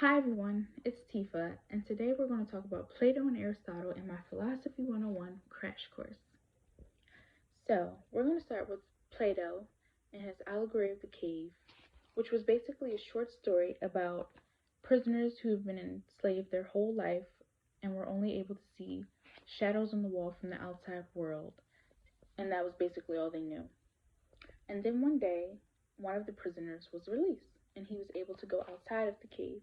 Hi everyone, it's Tifa, and today we're going to talk about Plato and Aristotle in my Philosophy 101 crash course. So, we're going to start with Plato and his Allegory of the Cave, which was basically a short story about prisoners who have been enslaved their whole life and were only able to see shadows on the wall from the outside world, and that was basically all they knew. And then one day, one of the prisoners was released, and he was able to go outside of the cave,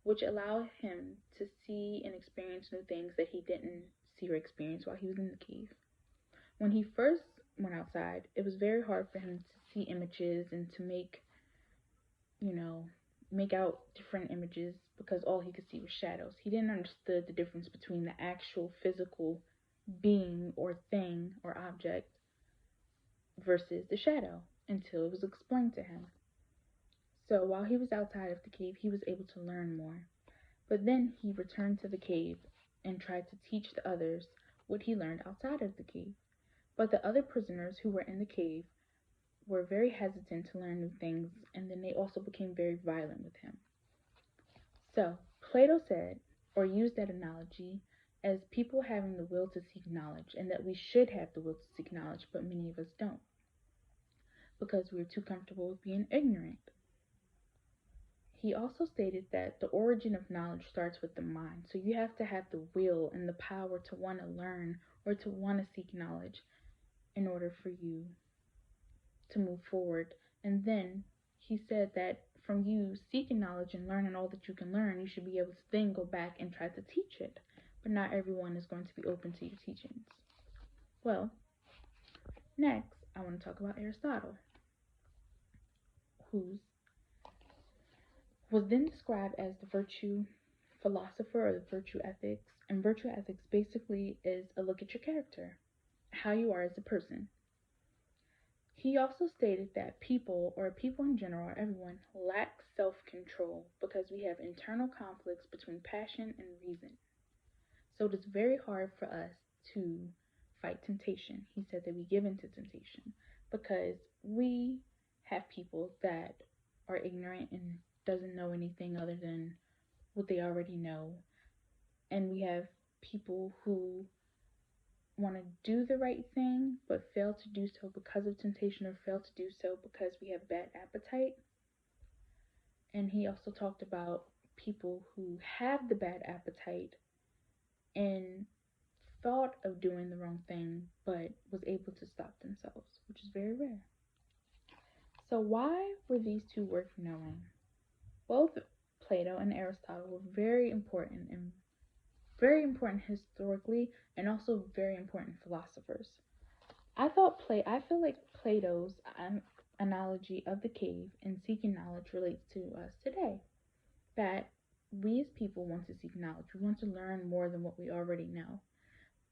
which allowed him to see and experience new things that he didn't see or experience while he was in the cave. When he first went outside, it was very hard for him to see images and to you know, make out different images because all he could see was shadows. He didn't understand the difference between the actual physical being or thing or object versus the shadow until it was explained to him. So while he was outside of the cave, he was able to learn more. But then he returned to the cave and tried to teach the others what he learned outside of the cave. But the other prisoners who were in the cave were very hesitant to learn new things, and then they also became very violent with him. So Plato said, or used that analogy, as people having the will to seek knowledge, and that we should have the will to seek knowledge, but many of us don't, because we're too comfortable with being ignorant. He also stated that the origin of knowledge starts with the mind. So you have to have the will and the power to want to learn or to want to seek knowledge in order for you to move forward. And then he said that from you seeking knowledge and learning all that you can learn, you should be able to then go back and try to teach it. But not everyone is going to be open to your teachings. Well, next I want to talk about Aristotle, who was then described as the virtue philosopher or the virtue ethics. And virtue ethics basically is a look at your character, how you are as a person. He also stated that people, or people in general, or everyone, lack self control because we have internal conflicts between passion and reason. So it is very hard for us to fight temptation. He said that we give into temptation because we have people that are ignorant and doesn't know anything other than what they already know, and we have people who want to do the right thing but fail to do so because of temptation or fail to do so because we have bad appetite. And he also talked about people who have the bad appetite and thought of doing the wrong thing but was able to stop themselves, which is very rare. So why were these two worth knowing? Both Plato and Aristotle were very important historically and also very important philosophers. I feel like Plato's analogy of the cave and seeking knowledge relates to us today. That we as people want to seek knowledge. We want to learn more than what we already know.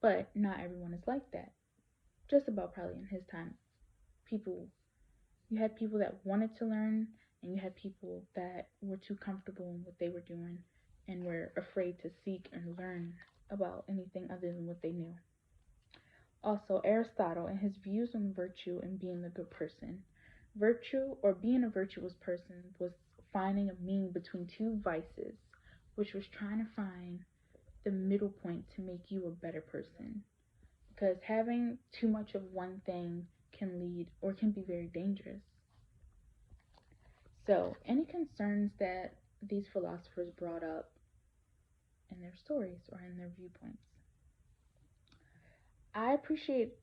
But not everyone is like that. Just about probably in his time, people you had people that wanted to learn and you had people that were too comfortable in what they were doing and were afraid to seek and learn about anything other than what they knew. Also, Aristotle and his views on virtue and being a good person. Virtue, or being a virtuous person, was finding a mean between two vices, which was trying to find the middle point to make you a better person. Because having too much of one thing can lead or can be very dangerous. So, any concerns that these philosophers brought up in their stories or in their viewpoints? I appreciate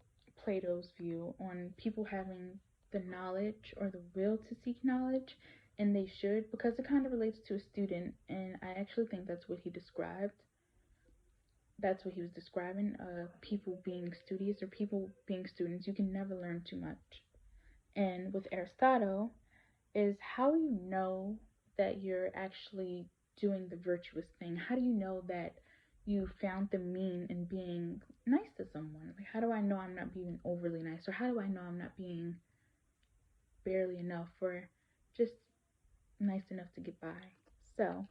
Plato's view on people having the knowledge or the will to seek knowledge, and they should, because it kind of relates to a student, and I actually think that's what he described. That's what he was describing, people being studious or people being students. You can never learn too much. And with Aristotle, is how you know that you're actually doing the virtuous thing. How do you know that you found the mean in being nice to someone? Like, how do I know I'm not being overly nice? Or how do I know I'm not being barely enough or just nice enough to get by? So,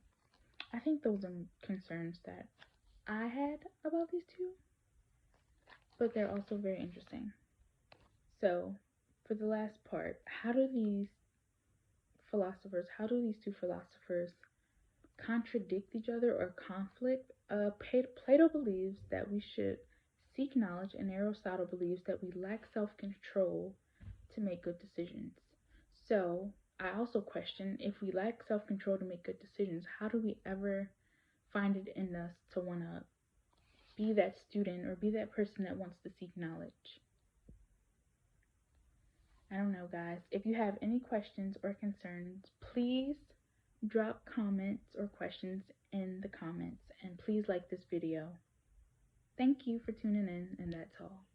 I think those are concerns that I had about these two, but they're also very interesting. So, for the last part, how do these two philosophers contradict each other or conflict. Plato believes that we should seek knowledge, and Aristotle believes that we lack self control to make good decisions. So, I also question, if we lack self control to make good decisions, how do we ever find it in us to want to be that student or be that person that wants to seek knowledge? I don't know, guys. If you have any questions or concerns, please drop comments or questions in the comments, and please like this video. Thank you for tuning in, and that's all.